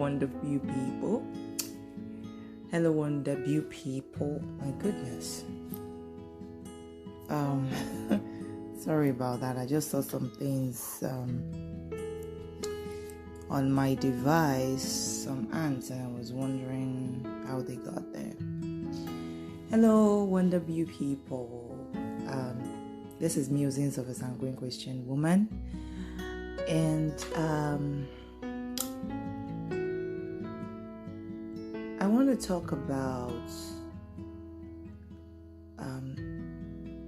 wonderful people. Hello, wonderful people. My goodness. Sorry about that. I just saw some things on my device, some ants, and I was wondering how they got there. Hello, wonderful people. This is Musings of a Sanguine Christian Woman, and I want to talk about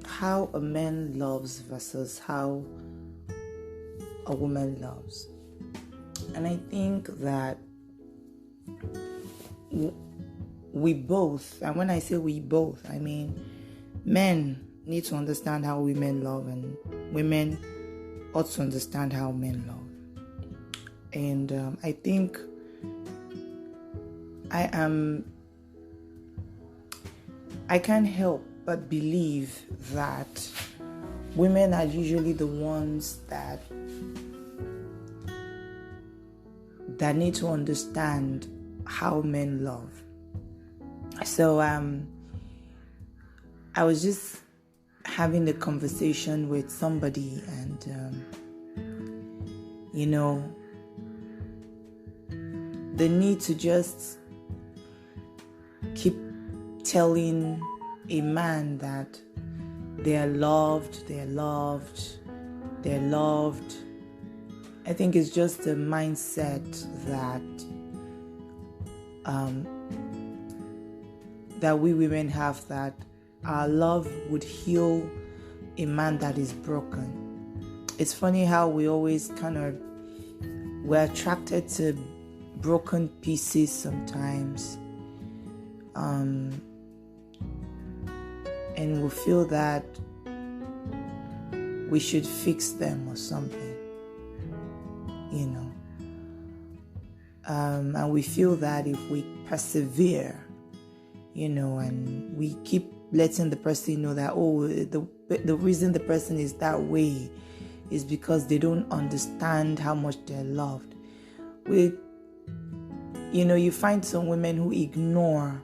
how a man loves versus how a woman loves. And I think that we both, and when I say we both, I mean men need to understand how women love, and women ought to understand how men love. And I think I can't help but believe that women are usually the ones that need to understand how men love. So I was just having a conversation with somebody, and the need to just keep telling a man that they're loved. I think it's just a mindset that we women have, that our love would heal a man that is broken. It's funny how we always we're attracted to broken pieces sometimes, and we feel that we should fix them or something, and we feel that if we persevere, and we keep letting the person know that, the reason the person is that way is because they don't understand how much they're loved. You find some women who ignore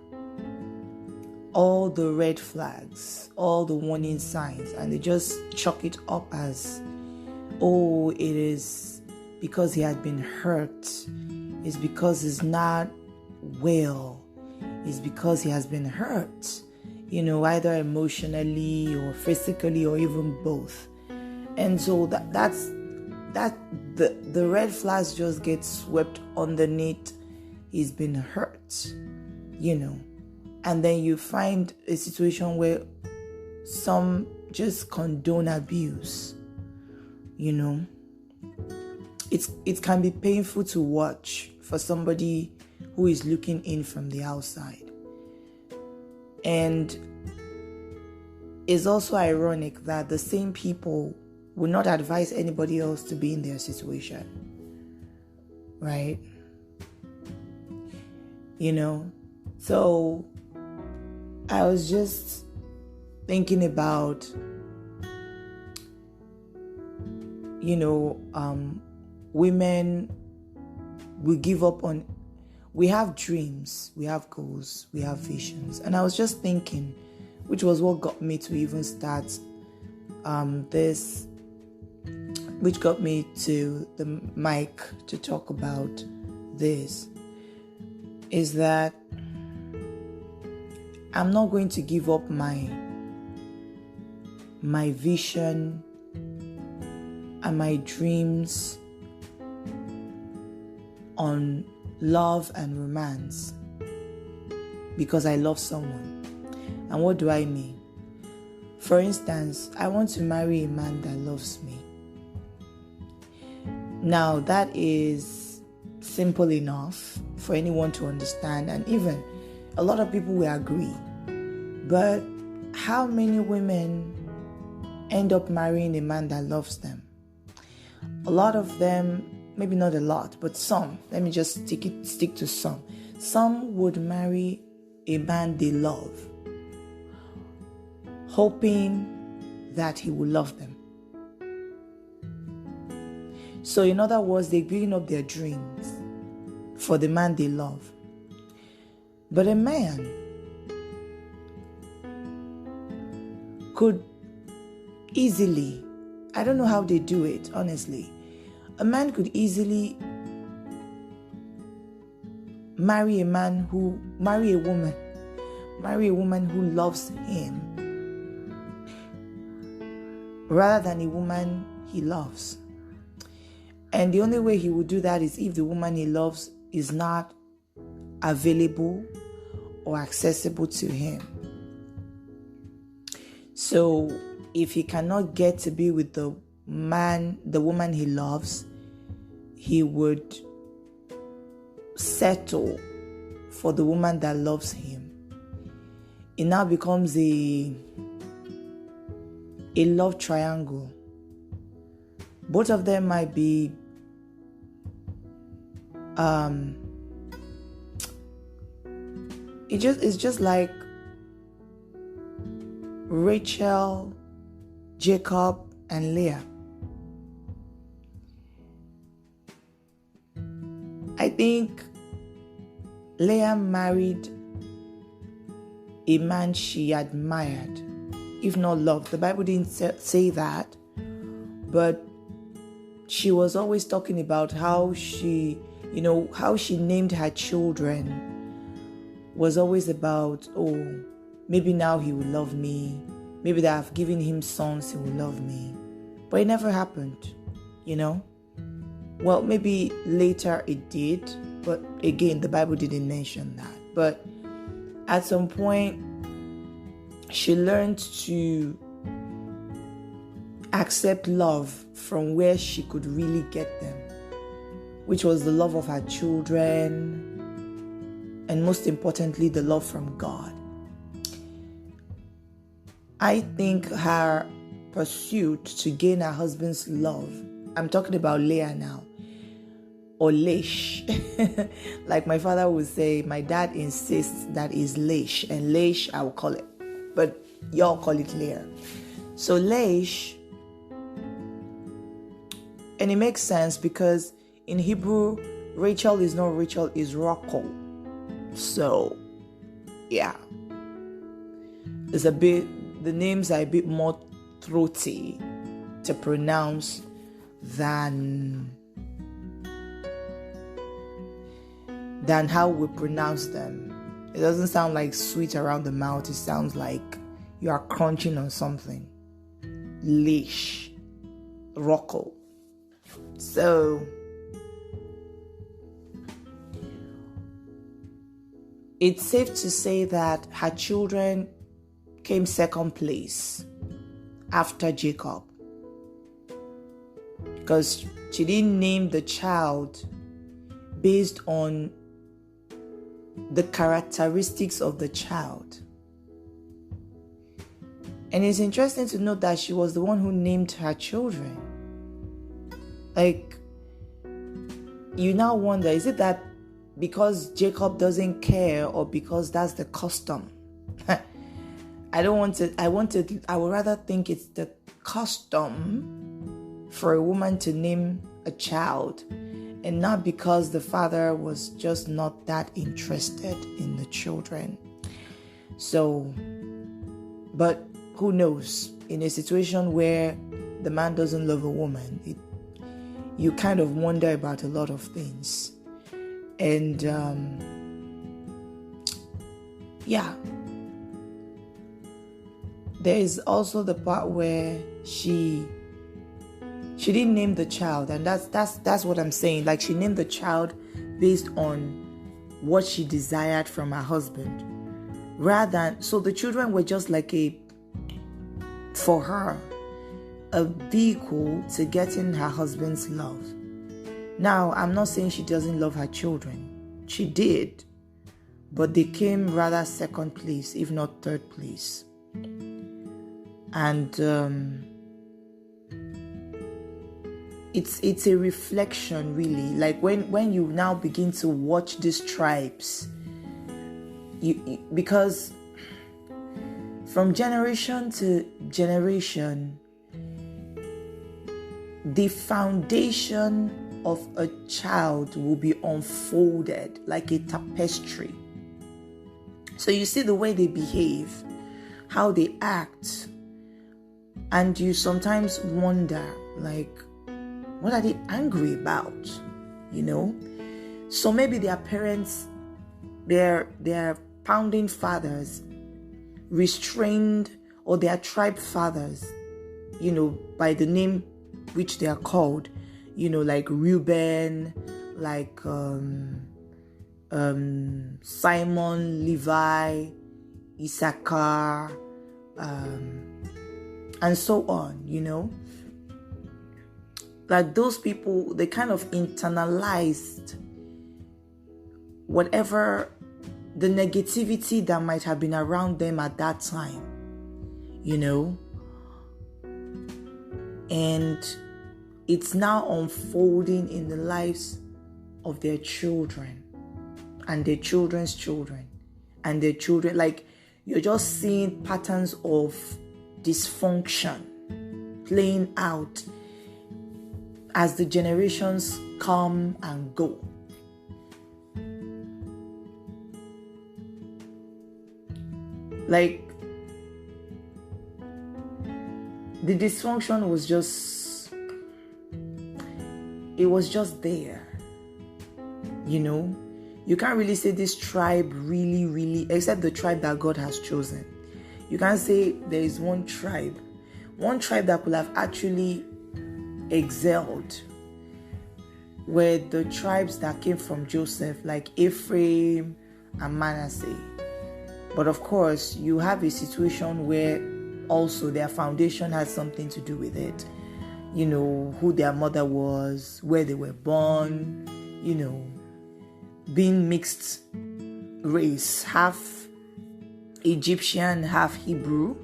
all the red flags, all the warning signs, and they just chalk it up as, it is because he had been hurt. It's because he's not well. It's because he has been hurt, either emotionally or physically or even both. And so that's the red flags just get swept underneath. He's been hurt, and then you find a situation where some just condone abuse. It can be painful to watch for somebody who is looking in from the outside. And it's also ironic that the same people would not advise anybody else to be in their situation, right? So I was just thinking about, women will give up on, we have dreams, we have goals, we have visions. And I was just thinking, which was what got me to even start this, which got me to the mic to talk about this, is that I'm not going to give up my vision and my dreams on love and romance because I love someone. And what do I mean? For instance, I want to marry a man that loves me. Now, that is simple enough for anyone to understand, and even a lot of people will agree. But how many women end up marrying a man that loves them? A lot of them, maybe not a lot, but some. Let me just stick to some. Some would marry a man they love, hoping that he will love them. So in other words, they're giving up their dreams for the man they love. But a man could easily, I don't know how they do it, honestly. A man could easily marry a woman who loves him rather than a woman he loves. And the only way he would do that is if the woman he loves is not available or accessible to him. So if he cannot get to be with the woman he loves, he would settle for the woman that loves him. It now becomes a love triangle. Both of them might be it's just like Rachel, Jacob, and Leah. I think Leah married a man she admired, if not loved. The Bible didn't say that, but she was always talking about how she named her children was always about, oh, maybe now he will love me. Maybe that I've given him sons, he will love me. But it never happened, Well, maybe later it did, but again, the Bible didn't mention that. But at some point, she learned to accept love from where she could really get them, which was the love of her children, and most importantly, the love from God. I think her pursuit to gain her husband's love, I'm talking about Leah now, or Leish. Like my father would say, my dad insists that is Leish, and Leish I will call it, but y'all call it Leah. So Leish, and it makes sense because in Hebrew, Rachel is not Rachel, is Rachel. So, yeah. The names are a bit more throaty to pronounce than how we pronounce them. It doesn't sound like sweet around the mouth. It sounds like you are crunching on something. Leish, Rachel. So, it's safe to say that her children came second place after Jacob, because she didn't name the child based on the characteristics of the child. And it's interesting to note that she was the one who named her children. Like, you now wonder, is it that because Jacob doesn't care, or because that's the custom? I would rather think it's the custom for a woman to name a child, and not because the father was just not that interested in the children. So, but who knows? In a situation where the man doesn't love a woman, you kind of wonder about a lot of things. And there is also the part where she didn't name the child, and that's what I'm saying. Like, she named the child based on what she desired from her husband, rather than, so the children were just like for her, a vehicle to getting her husband's love. Now, I'm not saying she doesn't love her children. She did, but they came rather second place, if not third place. And it's a reflection, really. Like when you now begin to watch these tribes, because from generation to generation, the foundation of a child will be unfolded like a tapestry. So you see the way they behave, how they act, and you sometimes wonder, like, what are they angry about? So maybe their parents, their founding fathers restrained, or their tribe fathers, by the name which they are called, like Reuben, like Simon, Levi, Issachar, and so on, like those people, they kind of internalized whatever the negativity that might have been around them at that time, and it's now unfolding in the lives of their children and their children's children and their children. Like, you're just seeing patterns of dysfunction playing out as the generations come and go. Like, the dysfunction was just there. You can't really say this tribe really, except the tribe that God has chosen. You can't say there is one tribe that could have actually excelled were the tribes that came from Joseph, like Ephraim and Manasseh. But of course, you have a situation where also their foundation has something to do with it. Who their mother was, where they were born, being mixed race, half Egyptian, half Hebrew,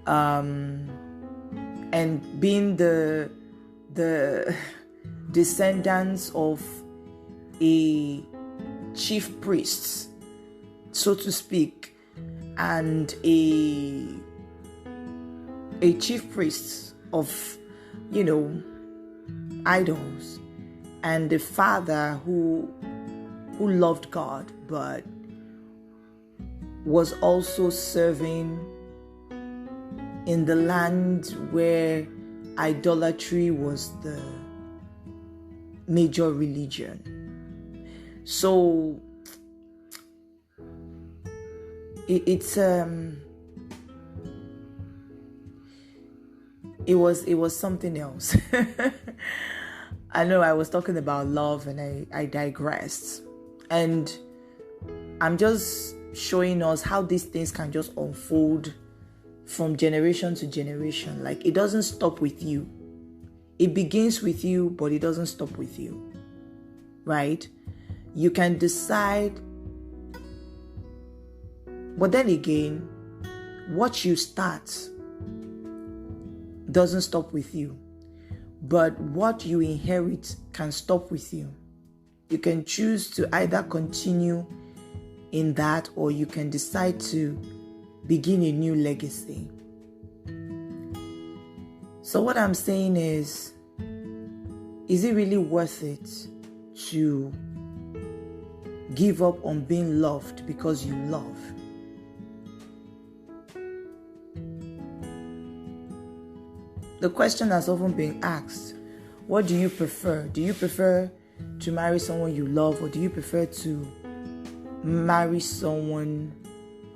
and being the descendants of a chief priest, so to speak, and a chief priest of, idols, and the father who loved God but was also serving in the land where idolatry was the major religion. So it was something else. I know I was talking about love and I digressed. And I'm just showing us how these things can just unfold from generation to generation. Like, it doesn't stop with you. It begins with you, but it doesn't stop with you. Right? You can decide. But then again, what you start doesn't stop with you. But what you inherit can stop with you. You can choose to either continue in that, or you can decide to begin a new legacy. So what I'm saying is it really worth it to give up on being loved because you love? The question has often been asked, what do you prefer? Do you prefer to marry someone you love, or do you prefer to marry someone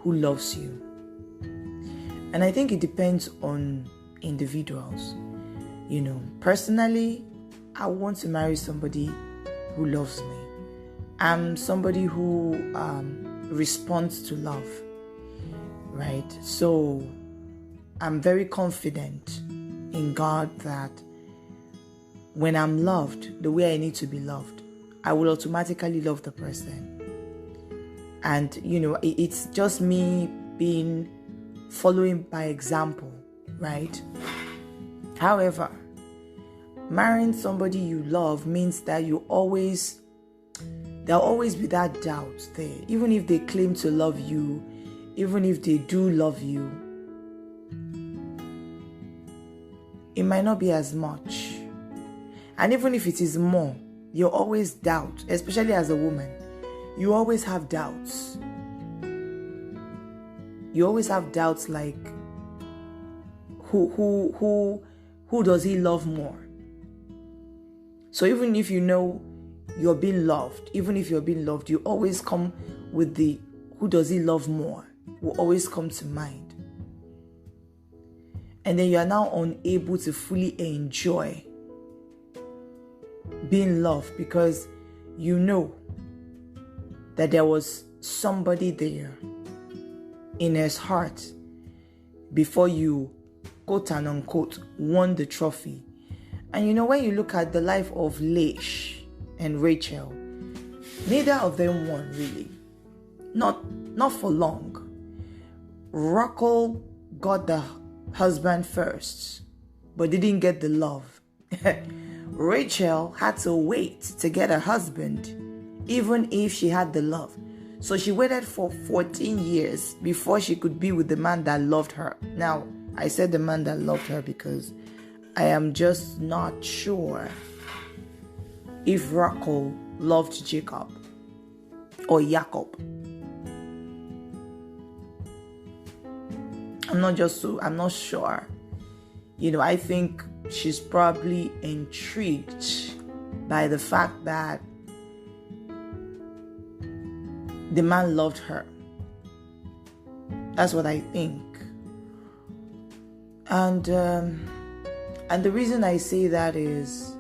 who loves you? And I think it depends on individuals. Personally, I want to marry somebody who loves me. I'm somebody who responds to love, right? So I'm very confident in God that when I'm loved the way I need to be loved, I will automatically love the person. And, it's just me following by example, right? However, marrying somebody you love means that there'll always be that doubt there. Even if they claim to love you, even if they do love you, it might not be as much. And even if it is more, you always doubt, especially as a woman. You always have doubts. You always have doubts like, who does he love more? So even if you know you're being loved, you always come with the who does he love more will always come to mind. And then you are now unable to fully enjoy being loved because you know that there was somebody there in his heart before you, quote and unquote, won the trophy. And you know, when you look at the life of Laish and Rachel, neither of them won really. Not for long. Rachel got the husband first, but didn't get the love. Rachel had to wait to get a husband, even if she had the love. So she waited for 14 years before she could be with the man that loved her. Now, I said the man that loved her because I am just not sure if Rachel loved Jacob or Jacob. I'm not sure. You know, I think she's probably intrigued by the fact that the man loved her. That's what I think. And the reason I say that is,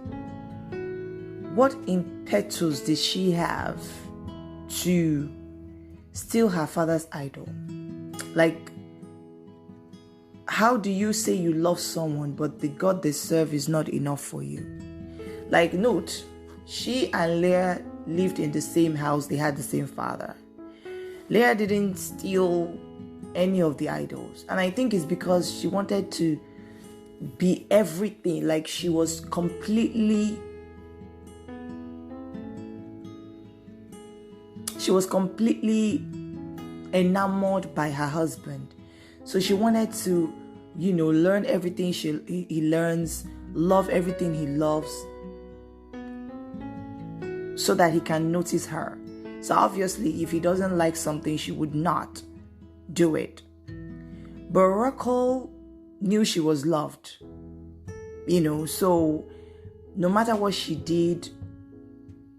what impetus did she have to steal her father's idol? Like, how do you say you love someone but the God they serve is not enough for you? Like, note, she and Leah lived in the same house, they had the same father. Leah didn't steal any of the idols, and I think it's because she wanted to be everything. Like, she was completely enamored by her husband. So she wanted to, learn everything he learns, love everything he loves, so that he can notice her. So obviously, if he doesn't like something, she would not do it. But Rachel knew she was loved, so no matter what she did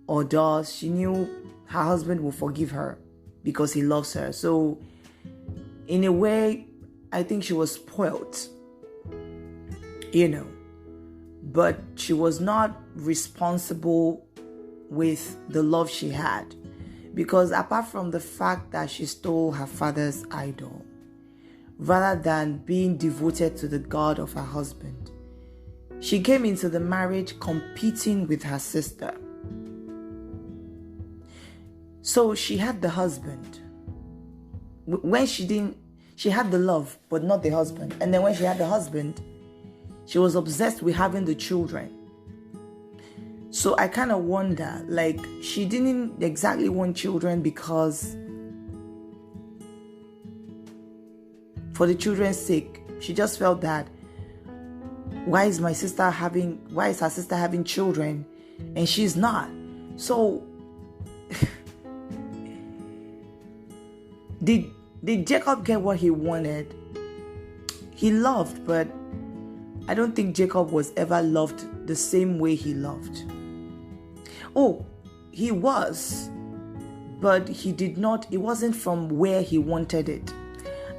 or does, she knew her husband will forgive her because he loves her. So in a way, I think she was spoiled, but she was not responsible with the love she had, because apart from the fact that she stole her father's idol, rather than being devoted to the God of her husband, she came into the marriage competing with her sister. So she had the husband. When she had the love, but not the husband. And then when she had the husband, she was obsessed with having the children. So I kind of wonder, like, she didn't exactly want children because, for the children's sake, she just felt that, why is her sister having children and she's not? So did Jacob get what he wanted? He loved, but I don't think Jacob was ever loved the same way he loved. Oh, he was, but it wasn't from where he wanted it.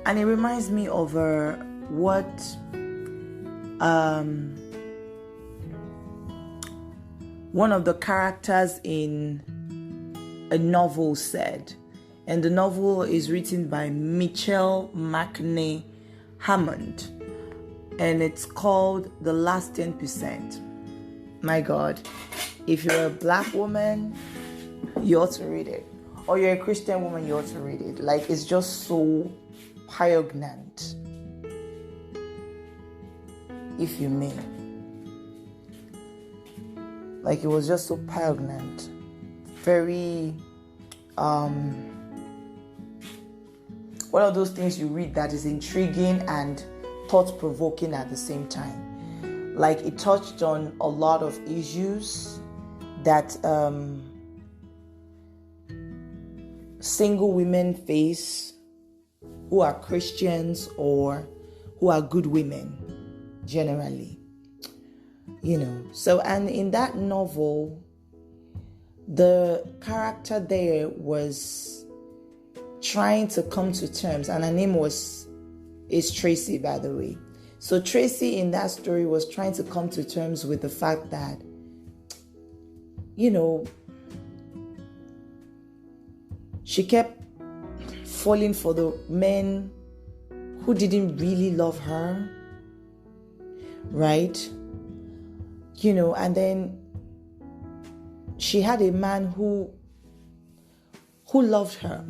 And it reminds me of what one of the characters in a novel said. And the novel is written by Mitchell Mackney Hammond. And it's called The Last 10%. My God. If you're a black woman, you ought to read it. Or you're a Christian woman, you ought to read it. Like, it's just so poignant, if you may. Like, it was just so poignant. Very, one of those things you read that is intriguing and thought-provoking at the same time. Like, it touched on a lot of issues that single women face who are Christians or who are good women generally. So, and in that novel, the character there was trying to come to terms, and her name is Tracy, by the way. So Tracy in that story was trying to come to terms with the fact that, she kept falling for the men who didn't really love her, right? And then she had a man who loved her,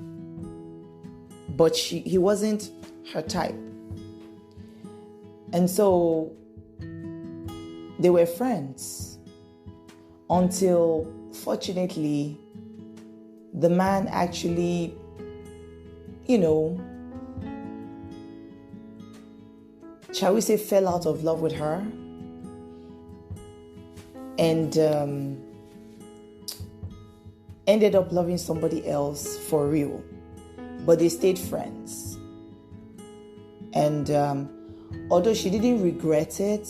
but he wasn't her type. And so they were friends until, fortunately, the man actually, shall we say, fell out of love with her, and ended up loving somebody else for real. But they stayed friends. And although she didn't regret it,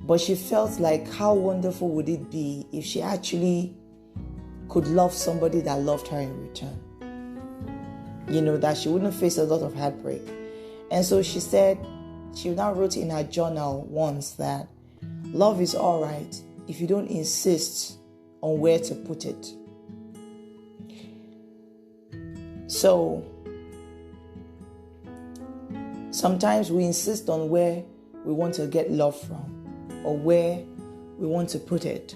but she felt like, how wonderful would it be if she actually could love somebody that loved her in return? That she wouldn't face a lot of heartbreak. And so she said, she now wrote in her journal once that love is all right if you don't insist on where to put it. So sometimes we insist on where we want to get love from or where we want to put it.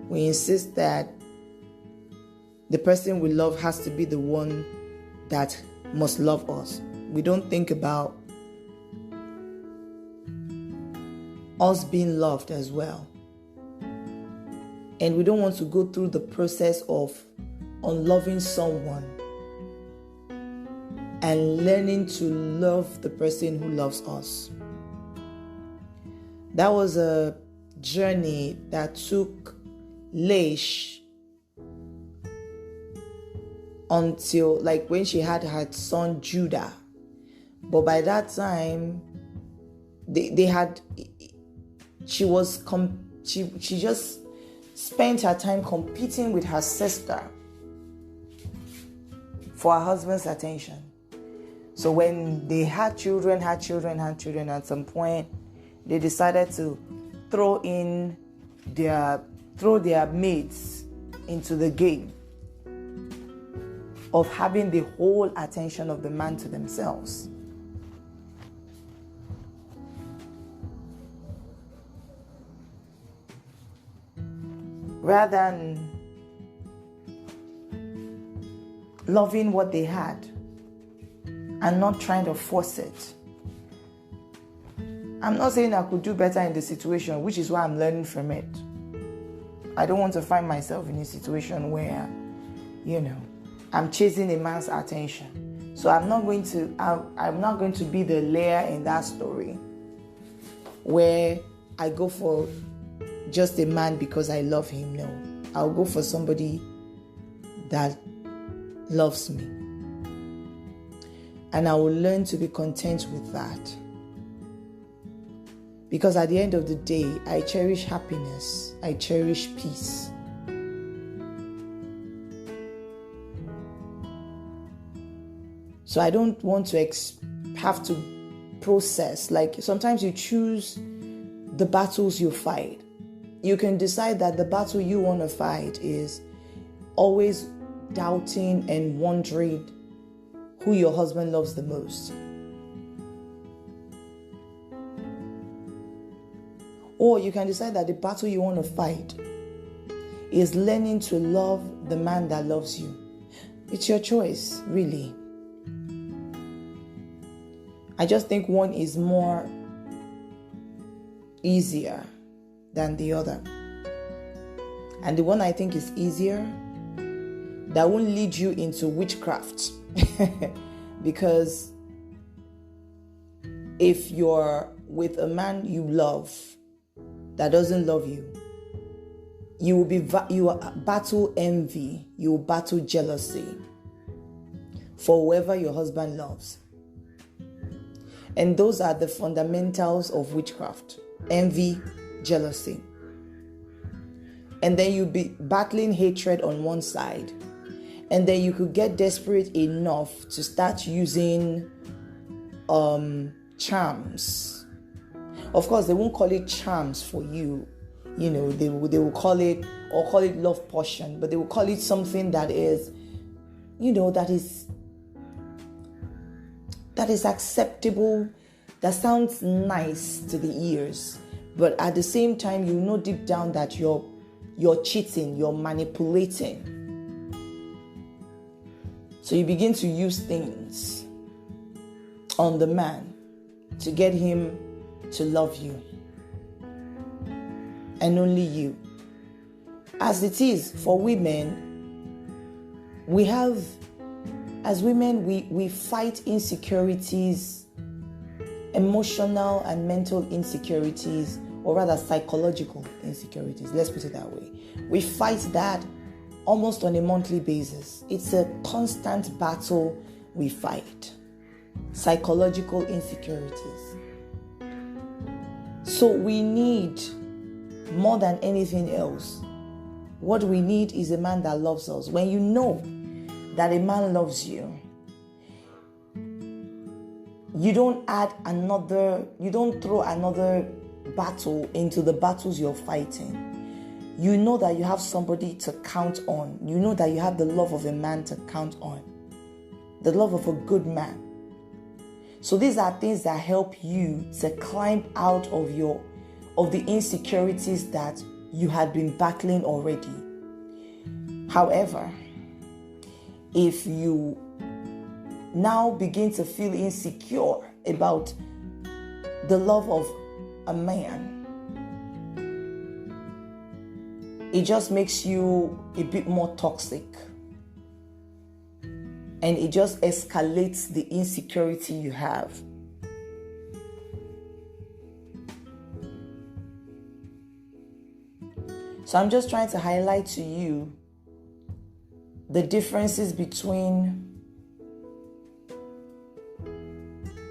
We insist that the person we love has to be the one that must love us. We don't think about us being loved as well. And we don't want to go through the process of unloving someone and learning to love the person who loves us. That was a journey that took Leish until like when she had her son Judah. But by that time, she just spent her time competing with her sister for her husband's attention. So when they had children, at some point, they decided to throw their mates into the game of having the whole attention of the man to themselves. Rather than loving what they had and not trying to force it. I'm not saying I could do better in the situation, which is why I'm learning from it. I don't want to find myself in a situation where, I'm chasing a man's attention. So I'm not going to be the Leah in that story where I go for just a man because I love him. No, I'll go for somebody that loves me. And I will learn to be content with that. Because at the end of the day, I cherish happiness. I cherish peace. So I don't want to have to process. Like sometimes you choose the battles you fight. You can decide that the battle you want to fight is always doubting and wondering who your husband loves the most. Or you can decide that the battle you want to fight is learning to love the man that loves you. It's your choice, really. I just think one is more easier than the other. And the one I think is easier, that won't lead you into witchcraft. Because if your with a man you love that doesn't love you, you will battle envy, you will battle jealousy for whoever your husband loves. And those are the fundamentals of witchcraft: envy, jealousy. And then you'll be battling hatred on one side. And then you could get desperate enough to start using charms. Of course, they won't call it charms for you. You know, they will call it love potion, but they will call it something that is, you know, that is acceptable, that sounds nice to the ears, but at the same time, you know deep down that you're cheating, you're manipulating. So you begin to use things on the man to get him to love you, and only you. As it is for women, as women, we fight insecurities, emotional and mental insecurities, or rather psychological insecurities. Let's put it that way. We fight that almost on a monthly basis. It's a constant battle we fight. Psychological insecurities. So we need, more than anything else, what we need is a man that loves us. When you know that a man loves you, you don't throw another battle into the battles you're fighting. You know that you have somebody to count on. You know that you have the love of a man to count on. The love of a good man. So these are things that help you to climb out of the insecurities that you had been battling already. However, if you now begin to feel insecure about the love of a man, it just makes you a bit more toxic. And it just escalates the insecurity you have. So I'm just trying to highlight to you the differences between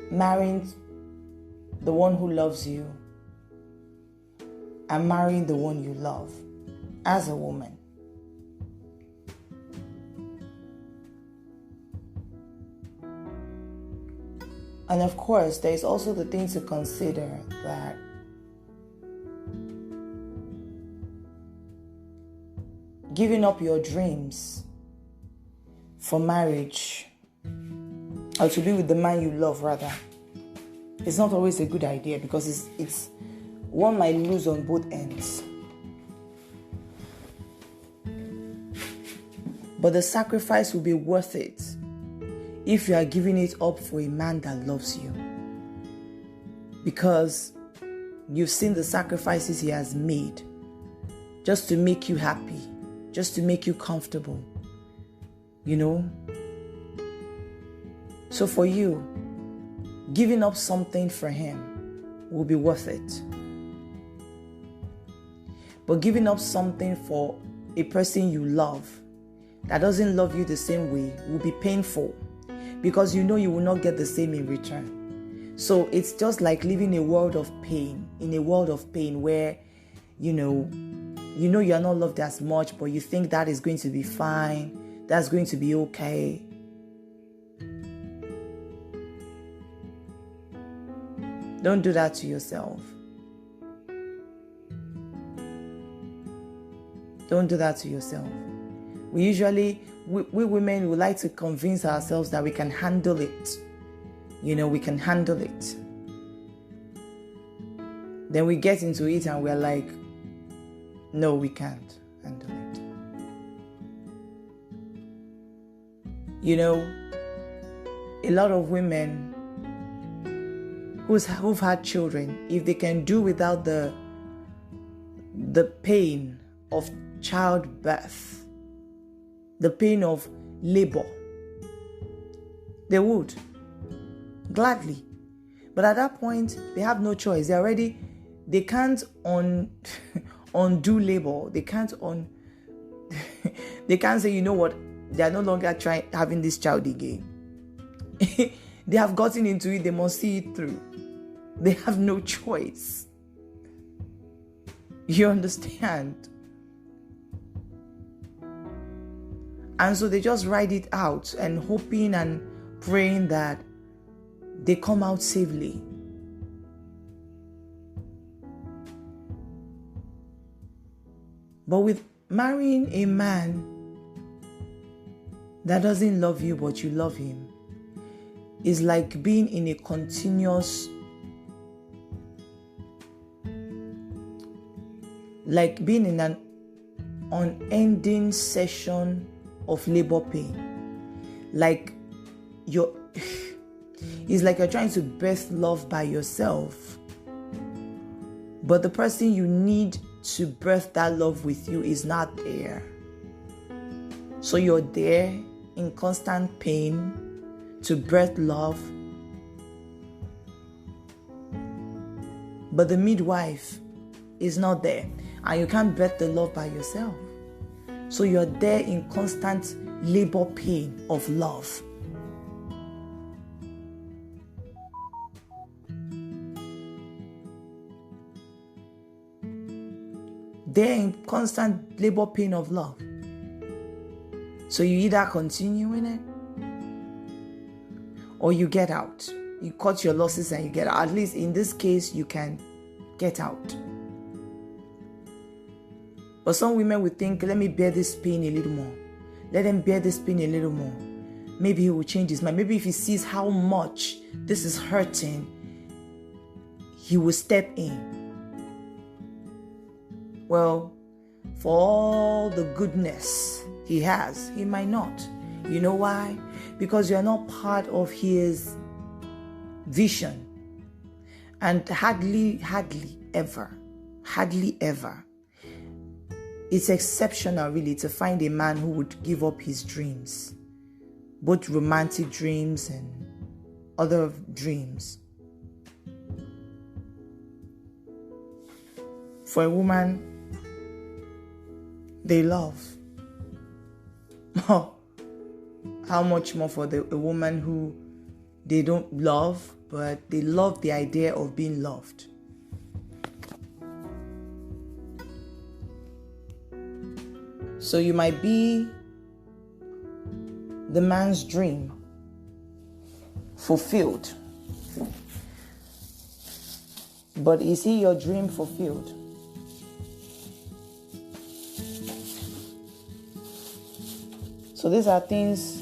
marrying the one who loves you and marrying the one you love as a woman. And of course, there is also the thing to consider that giving up your dreams for marriage, or to be with the man you love rather, it's not always a good idea, because it's one might lose on both ends. But the sacrifice will be worth it if you are giving it up for a man that loves you, because you've seen the sacrifices he has made just to make you happy, just to make you comfortable, you know. So for you, giving up something for him will be worth it. But giving up something for a person you love that doesn't love you the same way will be painful, because you know you will not get the same in return. So it's just like living in a world of pain where, you know you are not loved as much, but you think that is going to be fine, that's going to be okay. Don't do that to yourself. Don't do that to yourself. We women would like to convince ourselves that we can handle it. You know, we can handle it. Then we get into it and we're like, no, we can't handle it. You know, a lot of women who've had children, if they can do without the pain of childbirth, the pain of labor, they would gladly. But at that point, they have no choice. They can't undo labor. They can't they can't say, you know what, they are no longer having this child again. They have gotten into it, they must see it through. They have no choice. You understand? And so they just ride it out and hoping and praying that they come out safely. But with marrying a man that doesn't love you but you love him, is like being in a continuous, like being in an unending session of labor pain. Like it's like you're trying to birth love by yourself, but the person you need to birth that love with you is not there. So you're there in constant pain to birth love, but the midwife is not there, and you can't birth the love by yourself. So you're there in constant labor pain of love. They're in constant labor pain of love. So you either continue in it or you get out. You cut your losses and you get out. At least in this case, you can get out. But some women would think, let me bear this pain a little more. Let him bear this pain a little more. Maybe he will change his mind. Maybe if he sees how much this is hurting, he will step in. Well, for all the goodness he has, he might not. You know why? Because you're not part of his vision. And hardly ever. It's exceptional, really, to find a man who would give up his dreams, both romantic dreams and other dreams. For a woman, they love. How much more for a woman who they don't love, but they love the idea of being loved. So you might be the man's dream fulfilled. But is he your dream fulfilled? So these are things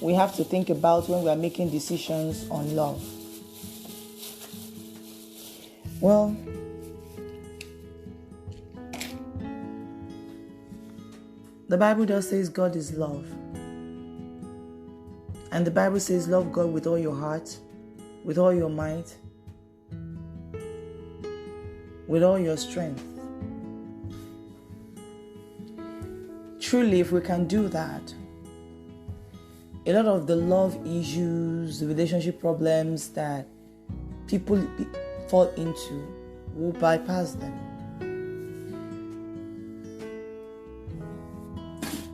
we have to think about when we are making decisions on love. Well, the Bible does say God is love. And the Bible says love God with all your heart, with all your might, with all your strength. Truly, if we can do that, a lot of the love issues, the relationship problems that people fall into, will bypass them.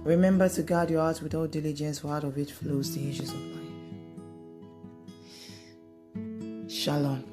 Remember to guard your heart with all diligence, for out of it flows the issues of life. Shalom.